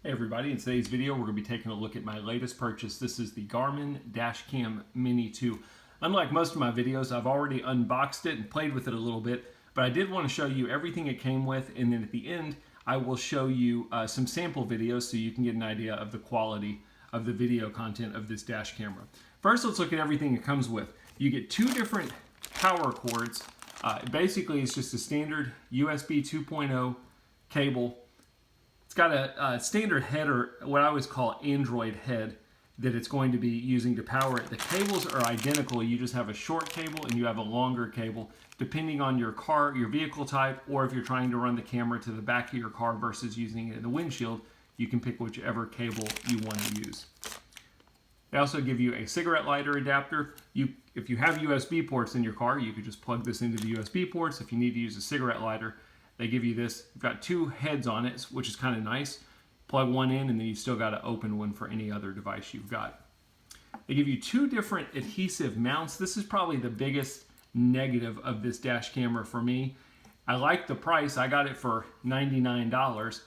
Hey everybody, in today's video we're going to be taking a look at my latest purchase. This is the Garmin Dash Cam Mini 2. Unlike most of my videos, I've already unboxed it and played with it a little bit, but I did want to show you everything it came with, and then at the end I will show you some sample videos so you can get an idea of the quality of the video content of this dash camera. First, let's look at everything it comes with. You get two different power cords. Basically, it's just a standard USB 2.0 cable. It's got a standard head, or what I always call Android head, that it's going to be using to power it. The cables are identical. You just have a short cable and you have a longer cable, depending on your vehicle type, or if you're trying to run the camera to the back of your car versus using it in the windshield, you can pick whichever cable you want to use. They also give you a cigarette lighter adapter. If you have USB ports in your car, you could just plug this into the USB ports. If you need to use a cigarette lighter, they give you this. You've got two heads on it, which is kind of nice. Plug one in, and then you've still got to open one for any other device you've got. They give you two different adhesive mounts. This is probably the biggest negative of this dash camera for me. I like the price. I got it for $99.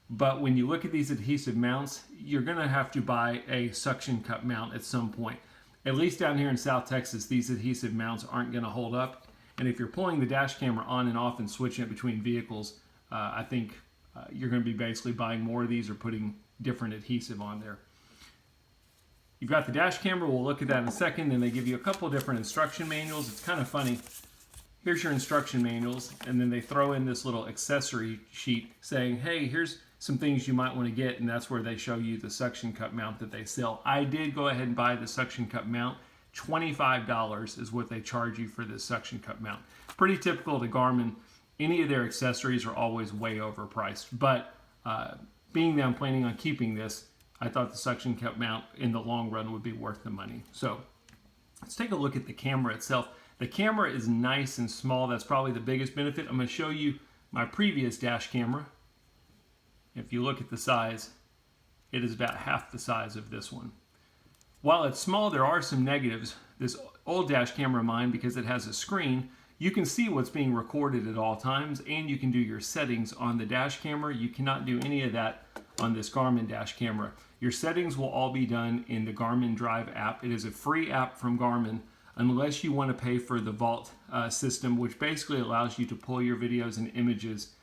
But when you look at these adhesive mounts, you're going to have to buy a suction cup mount at some point. At least down here in South Texas, these adhesive mounts aren't going to hold up. And if you're pulling the dash camera on and off and switching it between vehicles, I think you're going to be basically buying more of these or putting different adhesive on there. You've got the dash camera. We'll look at that in a second. And they give you a couple different instruction manuals. It's kind of funny. Here's your instruction manuals. And then they throw in this little accessory sheet saying, hey, here's some things you might want to get. And that's where they show you the suction cup mount that they sell. I did go ahead and buy the suction cup mount. $25 is what they charge you for this suction cup mount. Pretty typical to Garmin. Any of their accessories are always way overpriced. But being that I'm planning on keeping this, I thought the suction cup mount in the long run would be worth the money. So let's take a look at the camera itself. The camera is nice and small. That's probably the biggest benefit. I'm going to show you my previous dash camera. If you look at the size, it is about half the size of this one. While it's small, there are some negatives. This old dash camera of mine, because it has a screen, you can see what's being recorded at all times, and you can do your settings on the dash camera. You cannot do any of that on this Garmin dash camera. Your settings will all be done in the Garmin Drive app. It is a free app from Garmin, unless you want to pay for the Vault system, which basically allows you to pull your videos and images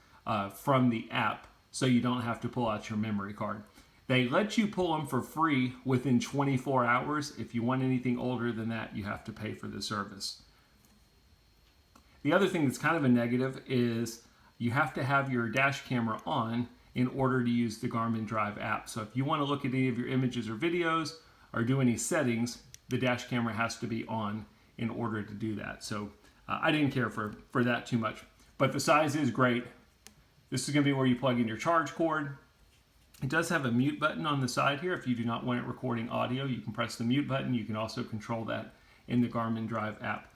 from the app, so you don't have to pull out your memory card. They let you pull them for free within 24 hours. If you want anything older than that, you have to pay for the service. The other thing that's kind of a negative is you have to have your dash camera on in order to use the Garmin Drive app. So if you want to look at any of your images or videos or do any settings, the dash camera has to be on in order to do that. So I didn't care for that too much. But the size is great. This is going to be where you plug in your charge cord. It does have a mute button on the side here. If you do not want it recording audio, you can press the mute button. You can also control that in the Garmin Drive app.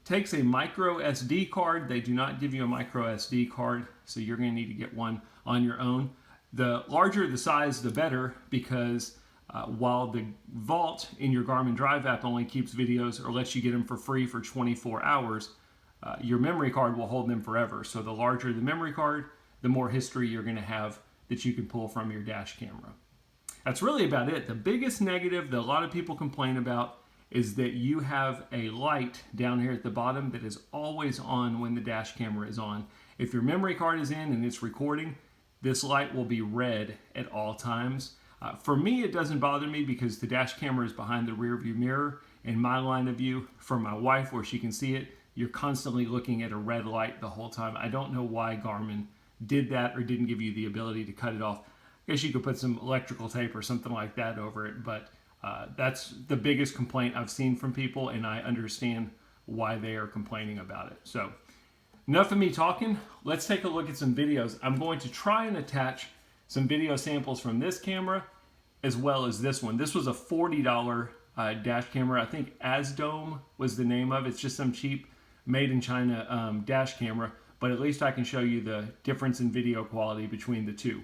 Takes a micro SD card. They do not give you a micro SD card, so you're going to need to get one on your own. The larger the size, the better, because while the Vault in your Garmin Drive app only keeps videos or lets you get them for free for 24 hours, your memory card will hold them forever. So the larger the memory card, the more history you're going to have that you can pull from your dash camera. That's really about it. The biggest negative that a lot of people complain about is that you have a light down here at the bottom that is always on when the dash camera is on. If your memory card is in and it's recording, this light will be red at all times. For me, it doesn't bother me because the dash camera is behind the rear view mirror. In my line of view, for my wife where she can see it, you're constantly looking at a red light the whole time. I don't know why Garmin did that or didn't give you the ability to cut it off. I guess you could put some electrical tape or something like that over it, but that's the biggest complaint I've seen from people, and I understand why they are complaining about it. So enough of me talking. Let's take a look at some videos. I'm going to try and attach some video samples from this camera as well as this one. This was a $40 dash camera. I think AZDOME was the name of it. It's just some cheap made in China dash camera. But at least I can show you the difference in video quality between the two.